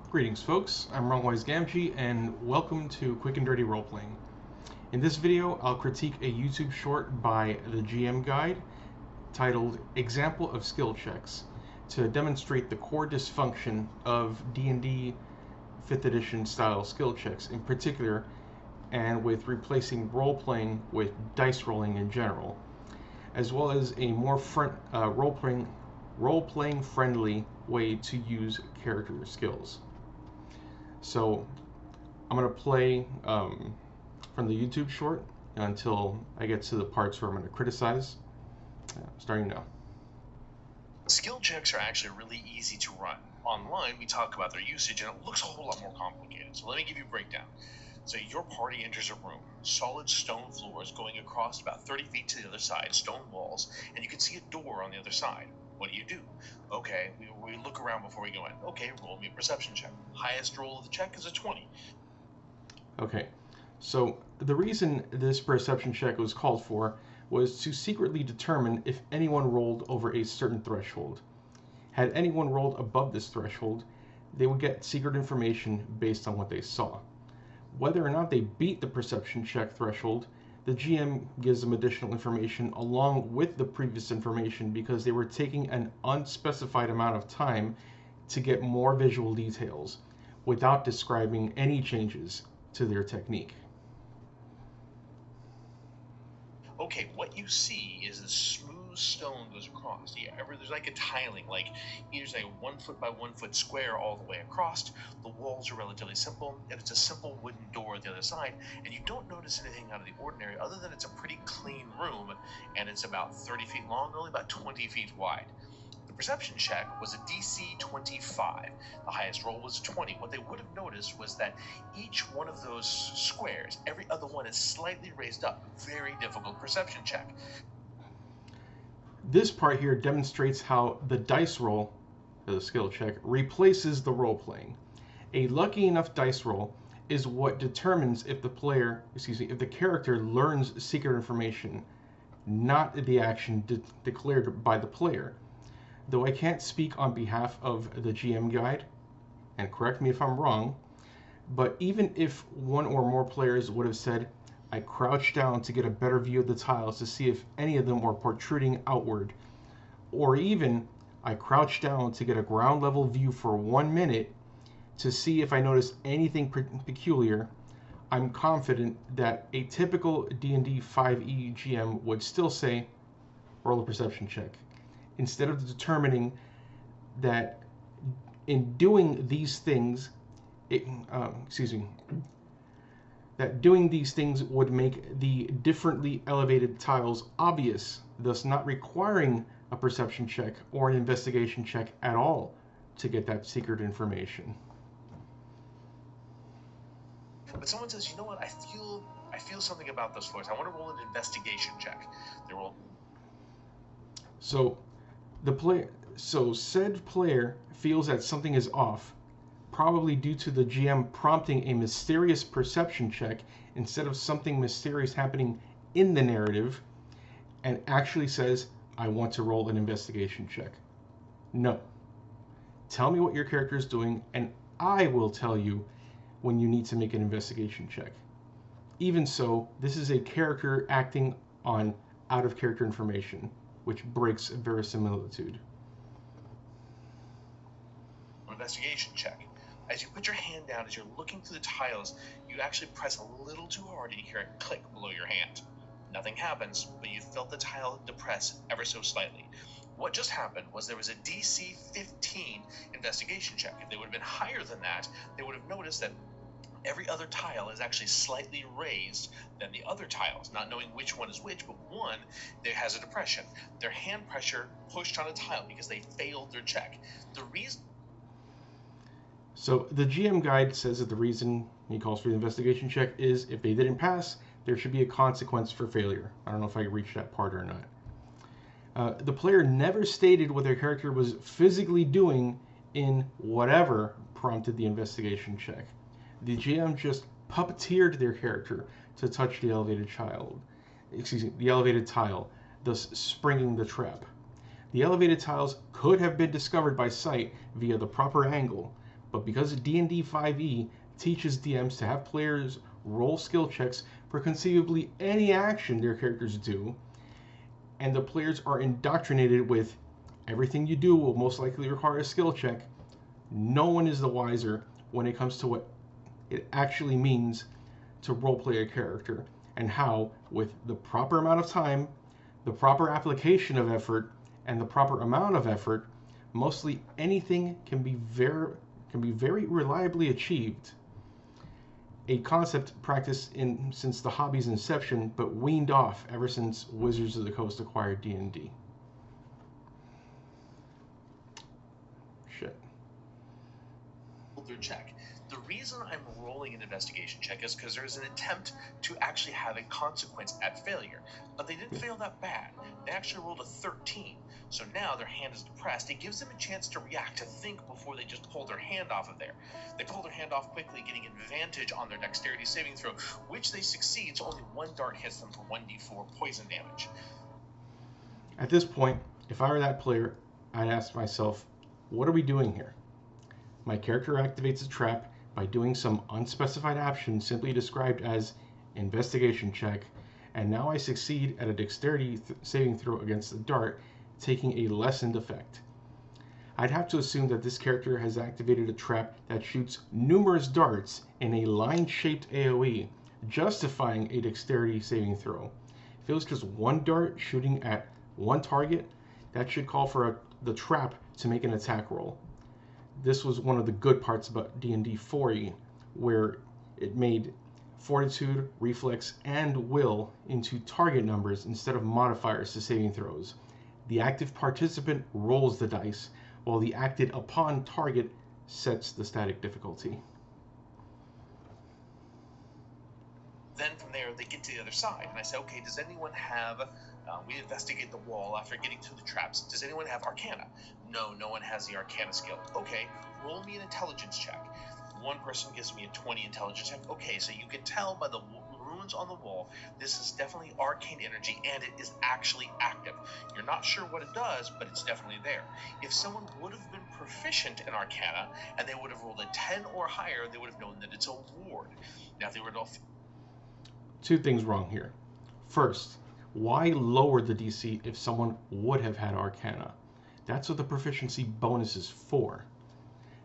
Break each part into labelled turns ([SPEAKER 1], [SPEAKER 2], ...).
[SPEAKER 1] Greetings folks, I'm Wrongwise Gamgee and welcome to Quick and Dirty Roleplaying. In this video I'll critique a YouTube short by the GM Guide titled Example of Skill Checks to demonstrate the core dysfunction of D&D 5th edition style skill checks in particular, and with replacing role-playing with dice rolling in general, as well as a more role-playing friendly way to use character skills. So I'm going to play from the YouTube short until I get to the parts where I'm going to criticize. Starting now.
[SPEAKER 2] Skill checks are actually really easy to run. Online, we talk about their usage, and it looks a whole lot more complicated. So let me give you a breakdown. So your party enters a room, solid stone floors going across about 30 feet to the other side, stone walls, and you can see a door on the other side. What do? Okay, we look around before we go in. Okay, roll me a perception check. Highest roll of the check is a 20.
[SPEAKER 1] Okay, so the reason this perception check was called for was to secretly determine if anyone rolled over a certain threshold. Had anyone rolled above this threshold, they would get secret information based on what they saw. Whether or not they beat the perception check threshold, the GM gives them additional information along with the previous information because they were taking an unspecified amount of time to get more visual details without describing any changes to their technique.
[SPEAKER 2] Okay, what you see is the smooth stone goes across. There's like a tiling, like here's a 1 foot by 1 foot square all the way across. The walls are relatively simple, and it's a simple wooden door at the other side, and you don't notice anything out of the ordinary other than it's a pretty clean room, and it's about 30 feet long, only about 20 feet wide. The perception check was a DC 25. The highest roll was a 20. What they would have noticed was that each one of those squares, every other one is slightly raised up. Very difficult perception check.
[SPEAKER 1] This part here demonstrates how the dice roll, the skill check, replaces the role playing. A lucky enough dice roll is what determines if if the character learns secret information, not the action declared by the player. Though I can't speak on behalf of the GM Guide, and correct me if I'm wrong, but even if one or more players would have said, I crouched down to get a better view of the tiles to see if any of them were protruding outward, or even I crouched down to get a ground level view for 1 minute to see if I noticed anything peculiar, I'm confident that a typical D&D 5e GM would still say, roll a perception check, instead of determining that in doing these things, that doing these things would make the differently elevated tiles obvious, thus not requiring a perception check or an investigation check at all to get that secret information.
[SPEAKER 2] But someone says, you know what, I feel something about those floors. I want to roll an investigation check. They roll.
[SPEAKER 1] So said player feels that something is off, probably due to the GM prompting a mysterious perception check instead of something mysterious happening in the narrative, and actually says, I want to roll an investigation check. No. Tell me what your character is doing, and I will tell you when you need to make an investigation check. Even so, this is a character acting on out-of-character information, which breaks verisimilitude.
[SPEAKER 2] Investigation check. As you put your hand down, as you're looking through the tiles, you actually press a little too hard and you hear a click below your hand. Nothing happens, but you felt the tile depress ever so slightly. What just happened was there was a DC 15 investigation check. If they would have been higher than that, they would have noticed that every other tile is actually slightly raised than the other tiles, not knowing which one is which, but one there has a depression. Their hand pressure pushed on a tile because they failed their check. The reason.
[SPEAKER 1] So the GM Guide says that the reason he calls for the investigation check is if they didn't pass, there should be a consequence for failure. I don't know if I reached that part or not. The player never stated what their character was physically doing in whatever prompted the investigation check. The GM just puppeteered their character to touch the elevated tile, thus springing the trap. The elevated tiles could have been discovered by sight via the proper angle, But because D&D 5e teaches DMs to have players roll skill checks for conceivably any action their characters do, and the players are indoctrinated with everything you do will most likely require a skill check, no one is the wiser when it comes to what it actually means to roleplay a character, and how, with the proper amount of time, the proper application of effort, and the proper amount of effort, mostly anything can be very reliably achieved. A concept practiced since the hobby's inception, but weaned off ever since Wizards of the Coast acquired D&D. Shit.
[SPEAKER 2] Their check. The reason I'm rolling an investigation check is because there's an attempt to actually have a consequence at failure. But they didn't fail that bad. They actually rolled a 13. So now their hand is depressed. It gives them a chance to react, to think before they just pull their hand off of there. They pull their hand off quickly, getting advantage on their dexterity saving throw, which they succeed, so only one dart hits them for 1d4 poison damage.
[SPEAKER 1] At this point, if I were that player, I'd ask myself, what are we doing here? My character activates a trap by doing some unspecified action simply described as investigation check, and now I succeed at a dexterity saving throw against the dart, taking a lessened effect. I'd have to assume that this character has activated a trap that shoots numerous darts in a line-shaped AoE, justifying a dexterity saving throw. If it was just one dart shooting at one target, that should call for the trap to make an attack roll. This was one of the good parts about D&D 4e, where it made fortitude, reflex, and will into target numbers instead of modifiers to saving throws. The active participant rolls the dice, while the acted upon target sets the static difficulty.
[SPEAKER 2] Then from there, they get to the other side, and I say, okay, does anyone have... we investigate the wall after getting to the traps. Does anyone have Arcana? No, no one has the Arcana skill. Okay, roll me an intelligence check. One person gives me a 20 intelligence check. Okay, so you can tell by the runes on the wall, this is definitely arcane energy, and it is actually active. You're not sure what it does, but it's definitely there. If someone would have been proficient in Arcana, and they would have rolled a 10 or higher, they would have known that it's a ward. Now, if they were to...
[SPEAKER 1] Two things wrong here. First, why lower the DC if someone would have had Arcana? That's what the proficiency bonus is for.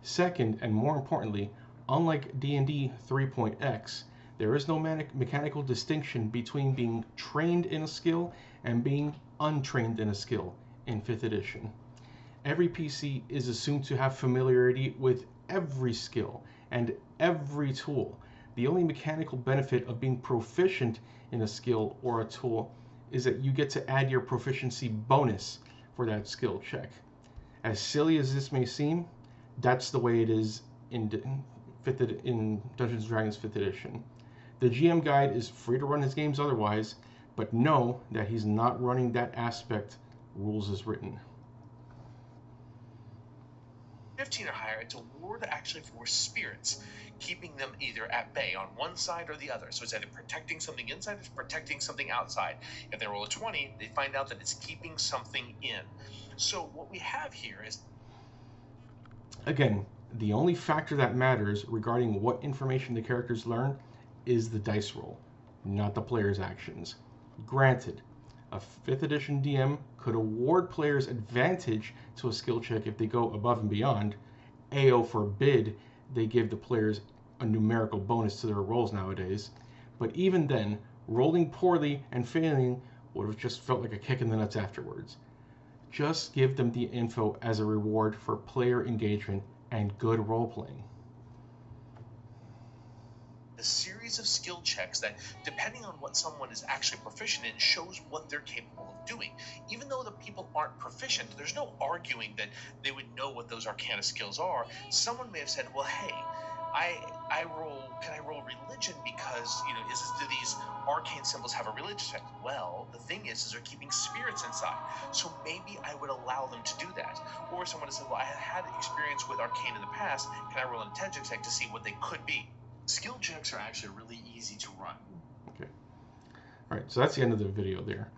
[SPEAKER 1] Second, and more importantly, unlike D&D 3.x, there is no mechanical distinction between being trained in a skill and being untrained in a skill in 5th edition. Every PC is assumed to have familiarity with every skill and every tool. The only mechanical benefit of being proficient in a skill or a tool is that you get to add your proficiency bonus for that skill check. As silly as this may seem, that's the way it is in Dungeons & Dragons 5th edition. The GM guide is free to run his games otherwise, but know that he's not running that aspect rules as written.
[SPEAKER 2] 15 or higher, it's a ward actually for spirits, keeping them either at bay on one side or the other. So it's either protecting something inside or protecting something outside. If they roll a 20, they find out that it's keeping something in. So what we have here is...
[SPEAKER 1] Again, the only factor that matters regarding what information the characters learn is the dice roll, not the player's actions. Granted, a 5th edition DM could award players advantage to a skill check if they go above and beyond. AO forbid they give the players a numerical bonus to their rolls nowadays. But even then, rolling poorly and failing would have just felt like a kick in the nuts afterwards. Just give them the info as a reward for player engagement and good role-playing.
[SPEAKER 2] A series of skill checks that, depending on what someone is actually proficient in, shows what they're capable of doing. Even though the people aren't proficient, there's no arguing that they would know what those Arcana skills are. Someone may have said, well, hey, can I roll religion because, do these arcane symbols have a religious effect? Well, the thing is they're keeping spirits inside. So maybe I would allow them to do that. Or someone has said, well, I had experience with arcane in the past. Can I roll an intelligence check to see what they could be? Skill checks are actually really easy to run.
[SPEAKER 1] Okay. All right, so that's the end of the video there.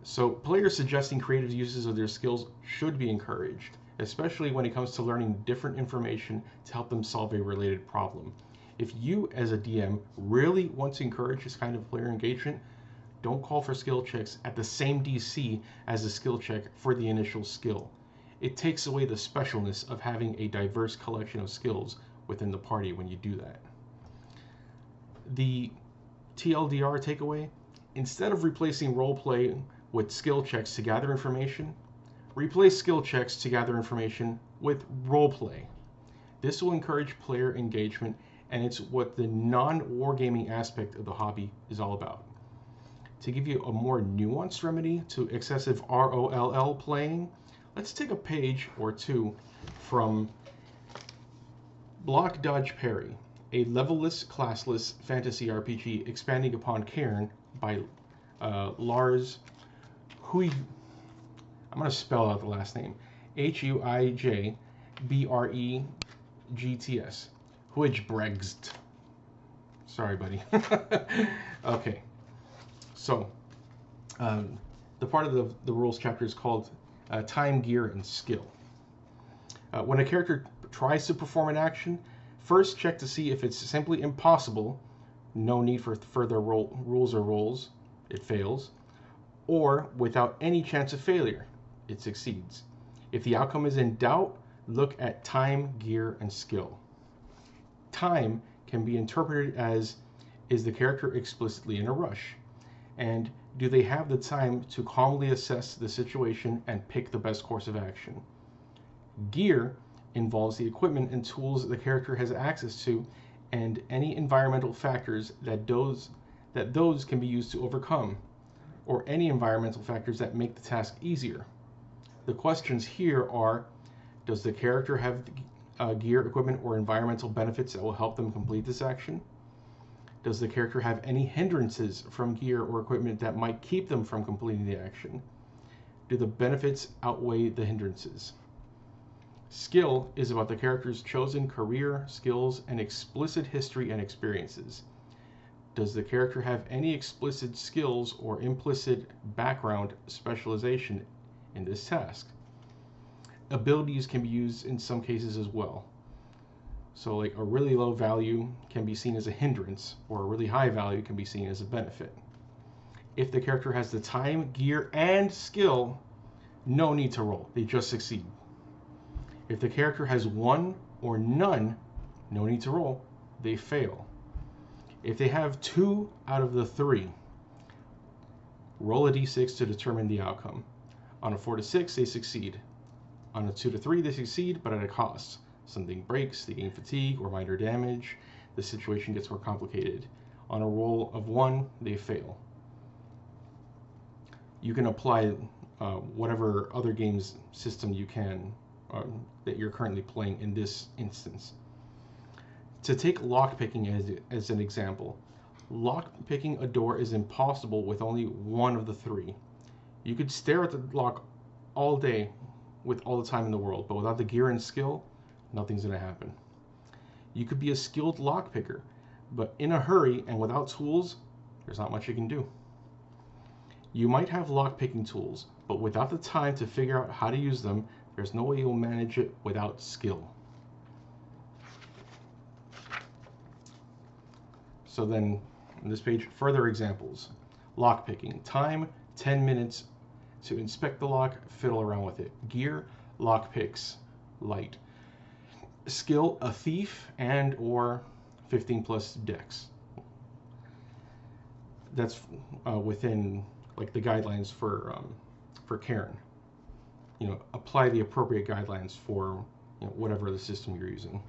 [SPEAKER 1] So players suggesting creative uses of their skills should be encouraged. especially when it comes to learning different information to help them solve a related problem. If you, as a DM, really want to encourage this kind of player engagement, don't call for skill checks at the same DC as a skill check for the initial skill. It takes away the specialness of having a diverse collection of skills within the party when you do that. The TLDR takeaway: instead of replacing roleplay with skill checks to gather information, replace skill checks to gather information with roleplay. This will encourage player engagement, and it's what the non-wargaming aspect of the hobby is all about. To give you a more nuanced remedy to excessive ROLL playing, let's take a page or two from Block Dodge Parry, a levelless, classless fantasy RPG expanding upon Cairn by Lars Huy. I'm going to spell out the last name. Huijbregts. Huijbregst. Sorry, buddy. Okay. So, the part of the rules chapter is called Time, Gear, and Skill. When a character tries to perform an action, first check to see if it's simply impossible, no need for further rules or rolls, it fails, or without any chance of failure, it succeeds. If the outcome is in doubt, look at time, gear, and skill. Time can be interpreted as, is the character explicitly in a rush? And do they have the time to calmly assess the situation and pick the best course of action? Gear involves the equipment and tools the character has access to, and any environmental factors that those can be used to overcome, or any environmental factors that make the task easier. The questions here are: does the character have gear, equipment, or environmental benefits that will help them complete this action? Does the character have any hindrances from gear or equipment that might keep them from completing the action? Do the benefits outweigh the hindrances? Skill is about the character's chosen career, skills, and explicit history and experiences. Does the character have any explicit skills or implicit background specialization in this task? Abilities can be used in some cases as well. So like a really low value can be seen as a hindrance, or a really high value can be seen as a benefit. If the character has the time, gear, and skill, no need to roll, they just succeed. If the character has one or none, no need to roll, they fail. If they have 2 out of the 3, roll a d6 to determine the outcome. On a 4 to 6, they succeed. On a 2 to 3, they succeed, but at a cost. Something breaks, they gain fatigue or minor damage, the situation gets more complicated. On a roll of 1, they fail. You can apply whatever other games system you can that you're currently playing in this instance. To take lockpicking as an example, lockpicking a door is impossible with only one of the 3. You could stare at the lock all day with all the time in the world, but without the gear and skill, nothing's going to happen. You could be a skilled lockpicker, but in a hurry and without tools, there's not much you can do. You might have lockpicking tools, but without the time to figure out how to use them, there's no way you'll manage it without skill. So then, on this page, further examples. Lockpicking. Time, 10 minutes to inspect the lock, fiddle around with it. Gear, lockpicks, light. Skill, a thief and or 15 plus dex. That's within like the guidelines for Cairn. You know, apply the appropriate guidelines for whatever the system you're using.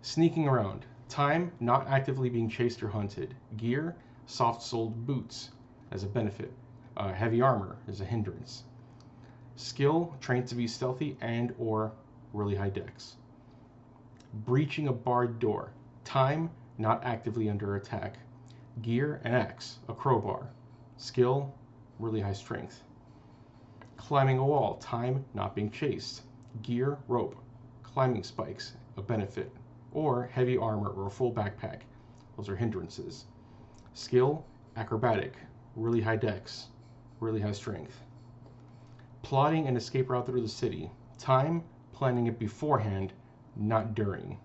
[SPEAKER 1] Sneaking around. Time, not actively being chased or hunted. Gear, soft-soled boots as a benefit. Heavy armor is a hindrance. Skill, trained to be stealthy and or really high dex. Breaching a barred door. Time, not actively under attack. Gear, an axe, a crowbar. Skill, really high strength. Climbing a wall. Time, not being chased. Gear, rope. Climbing spikes, a benefit. Or heavy armor or a full backpack. Those are hindrances. Skill, acrobatic, really high dex, really high strength. Plotting an escape route through the city. Time, planning it beforehand, not during.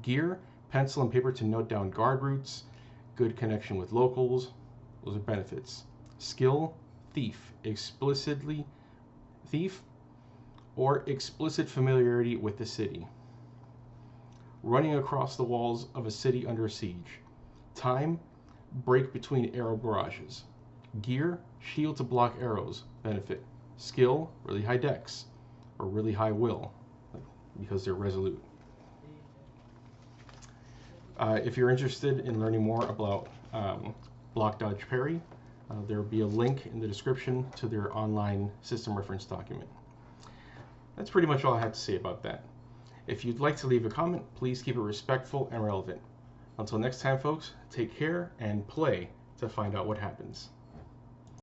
[SPEAKER 1] Gear, pencil and paper to note down guard routes, good connection with locals. Those are benefits. Skill, thief, or explicit familiarity with the city. Running across the walls of a city under siege. Time, break between arrow barrages. Gear, shield to block arrows, benefit. Skill, really high dex, or really high will, because they're resolute. If you're interested in learning more about block, dodge, parry, there will be a link in the description to their online system reference document. That's pretty much all I have to say about that. If you'd like to leave a comment, please keep it respectful and relevant. Until next time, folks, take care and play to find out what happens.